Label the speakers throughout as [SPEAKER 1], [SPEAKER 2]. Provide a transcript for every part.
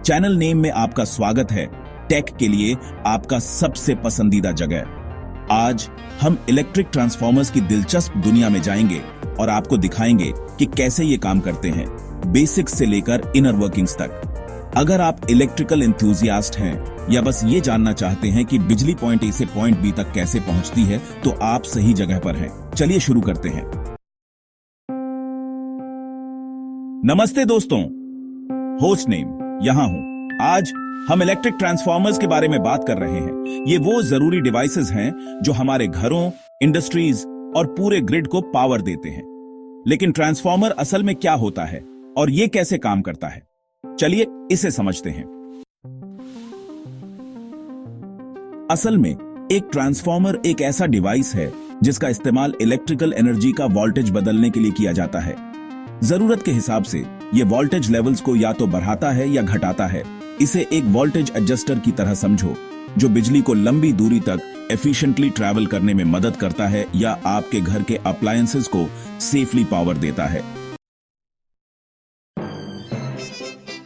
[SPEAKER 1] Channel name में आपका स्वागत है। टेक के लिए आपका सबसे पसंदीदा जगह। आज हम इलेक्ट्रिक ट्रांसफॉर्मर्स की दिलचस्प दुनिया में जाएंगे और आपको दिखाएंगे कि कैसे ये काम करते हैं, बेसिक्स से लेकर इनर वर्किंग्स तक। अगर आप इलेक्ट्रिकल एंथुसियास्ट हैं या बस ये जानना चाहते हैं कि बिजली पॉइंट ए से पॉइंट बी तक कैसे पहुंचती है, तो आप सही जगह पर हैं। चलिए शुरू करते हैं। नमस्ते दोस्तों, होस्ट नेम यहां हूं। आज हम इलेक्ट्रिक ट्रांसफॉर्मर्स के बारे में बात कर रहे हैं। ये वो जरूरी डिवाइसेस हैं जो हमारे घरों, इंडस्ट्रीज और पूरे ग्रिड को पावर देते हैं। लेकिन ट्रांसफॉर्मर असल में क्या होता है और ये कैसे काम करता है, चलिए इसे समझते हैं। असल में एक ट्रांसफॉर्मर एक ऐसा डिवाइस है जिसका इस्तेमाल इलेक्ट्रिकल एनर्जी का वोल्टेज बदलने के लिए किया जाता है। जरूरत के हिसाब से ये वोल्टेज लेवल्स को या तो बढ़ाता है या घटाता है। इसे एक वोल्टेज एडजस्टर की तरह समझो, जो बिजली को लंबी दूरी तक एफिशिएंटली ट्रैवल करने में मदद करता है या आपके घर के अप्लायंसेस को सेफली पावर देता है।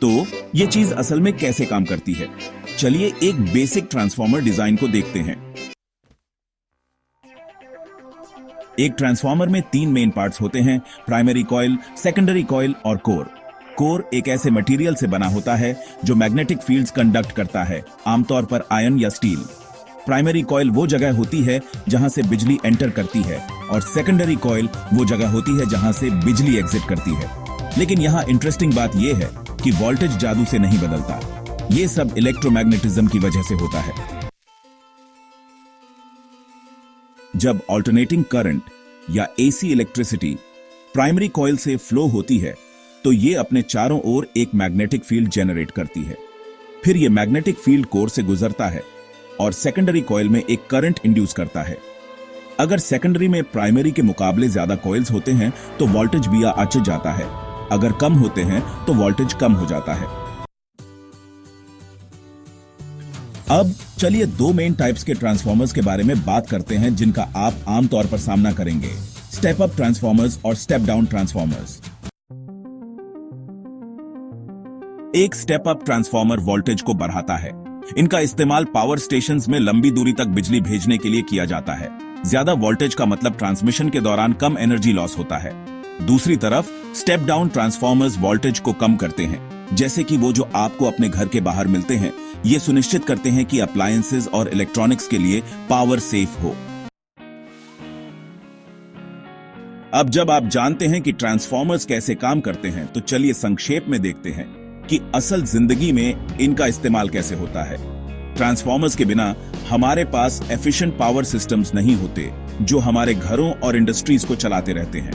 [SPEAKER 1] तो ये चीज असल में कैसे काम करती है, चलिए एक बेसिक ट्रांसफॉर्मर डिजाइन को देखते हैं। एक ट्रांसफॉर्मर में 3 मेन पार्ट्स होते हैं: प्राइमरी कॉइल, सेकेंडरी कॉइल और कोर। कोर एक ऐसे मटेरियल से बना होता है जो मैग्नेटिक फील्ड्स कंडक्ट करता है, आमतौर पर आयरन या स्टील। प्राइमरी कॉइल वो जगह होती है जहां से बिजली एंटर करती है और सेकेंडरी कॉइल वो जगह होती है जहां से बिजली एग्जिट करती है। लेकिन यहां इंटरेस्टिंग बात यह है कि वोल्टेज जादू से नहीं बदलता। ये सब इलेक्ट्रोमैग्नेटिज्म की वजह से होता है। जब ऑल्टरनेटिंग करंट या एसी इलेक्ट्रिसिटी प्राइमरी कॉइल से फ्लो होती है तो ये अपने चारों ओर एक मैग्नेटिक फील्ड जनरेट करती है। फिर ये मैग्नेटिक फील्ड कोर से गुजरता है और सेकेंडरी कॉइल में एक करंट इंड्यूस करता है। अगर सेकेंडरी में प्राइमरी के मुकाबले ज्यादा कॉइल्स होते हैं तो वोल्टेज भी अच्छ जाता है, अगर कम होते हैं तो वोल्टेज कम हो जाता है। अब चलिए 2 मेन टाइप्स के ट्रांसफॉर्मर्स के बारे में बात करते हैं जिनका आप आमतौर पर सामना करेंगे: स्टेप अप ट्रांसफॉर्मर्स और स्टेप डाउन ट्रांसफॉर्मर्स। एक स्टेप अप ट्रांसफॉर्मर वोल्टेज को बढ़ाता है। इनका इस्तेमाल पावर स्टेशंस में लंबी दूरी तक बिजली भेजने के लिए किया जाता है। ज्यादा वोल्टेज का मतलब ट्रांसमिशन के दौरान कम एनर्जी लॉस होता है। दूसरी तरफ स्टेप डाउन ट्रांसफॉर्मर्स वोल्टेज को कम करते हैं, जैसे कि वो जो आपको अपने घर के बाहर मिलते हैं। ये सुनिश्चित करते हैं कि अप्लायंसेस और इलेक्ट्रॉनिक्स के लिए पावर सेफ हो। अब जब आप जानते हैं कि ट्रांसफॉर्मर्स कैसे काम करते हैं, तो चलिए संक्षेप में देखते हैं कि असल जिंदगी में इनका इस्तेमाल कैसे होता है। ट्रांसफॉर्मर्स के बिना हमारे पास एफिशिएंट पावर सिस्टम्स नहीं होते जो हमारे घरों और इंडस्ट्रीज को चलाते रहते हैं।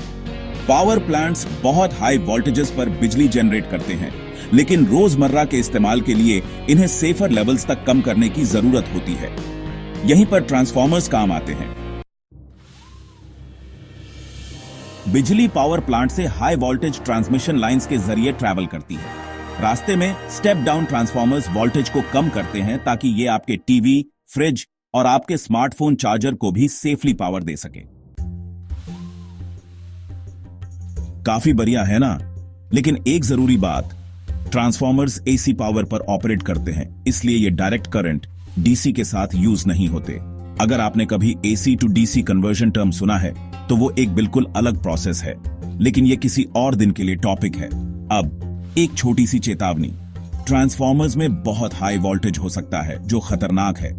[SPEAKER 1] पावर प्लांट्स बहुत हाई वोल्टेजेस पर बिजली जनरेट करते हैं, लेकिन रोजमर्रा के इस्तेमाल के लिए इन्हें सेफर लेवल्स तक कम करने की जरूरत होती है। यहीं पर ट्रांसफॉर्मर्स काम आते हैं। बिजली पावर प्लांट से हाई वोल्टेज ट्रांसमिशन लाइंस के जरिए ट्रैवल करती है। रास्ते में स्टेप डाउन ट्रांसफॉर्मर्स वोल्टेज को कम करते हैं ताकि ये आपके टीवी, फ्रिज और आपके स्मार्टफोन चार्जर को भी सेफली पावर दे सके। काफी बढ़िया है ना? लेकिन एक जरूरी बात, ट्रांसफॉर्मर्स एसी पावर पर ऑपरेट करते हैं, इसलिए ये डायरेक्ट करंट डीसी के साथ यूज नहीं होते। अगर आपने कभी AC to DC conversion term सुना है तो वो एक बिल्कुल अलग प्रोसेस है, लेकिन ये किसी और दिन के लिए टॉपिक है। अब एक छोटी सी चेतावनी, ट्रांसफॉर्मर्स में बहुत हाई वोल्टेज हो सकता है जो खतरनाक है।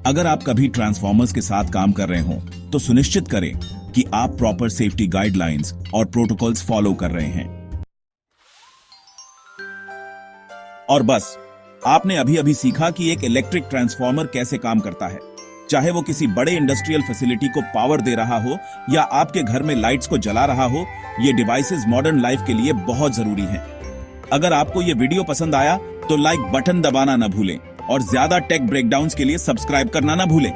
[SPEAKER 1] अगर आप कभी ट्रांसफॉर्मर्स के साथ काम कर रहे हो तो सुनिश्चित करें कि आप प्रॉपर सेफ्टी गाइडलाइंस और प्रोटोकॉल्स फॉलो कर रहे हैं। और बस, आपने अभी अभी सीखा कि एक इलेक्ट्रिक ट्रांसफॉर्मर कैसे काम करता है। चाहे वो किसी बड़े इंडस्ट्रियल फैसिलिटी को पावर दे रहा हो या आपके घर में लाइट्स को जला रहा हो, ये डिवाइसेस मॉडर्न लाइफ के लिए बहुत जरूरी हैं। अगर आपको ये वीडियो पसंद आया तो लाइक बटन दबाना ना भूलें और ज्यादा टेक ब्रेकडाउन्स के लिए सब्सक्राइब करना ना भूलें।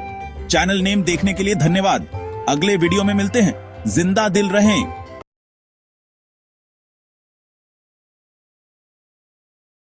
[SPEAKER 1] चैनल नेम देखने के लिए धन्यवाद। अगले वीडियो में मिलते हैं। जिंदा दिल रहें।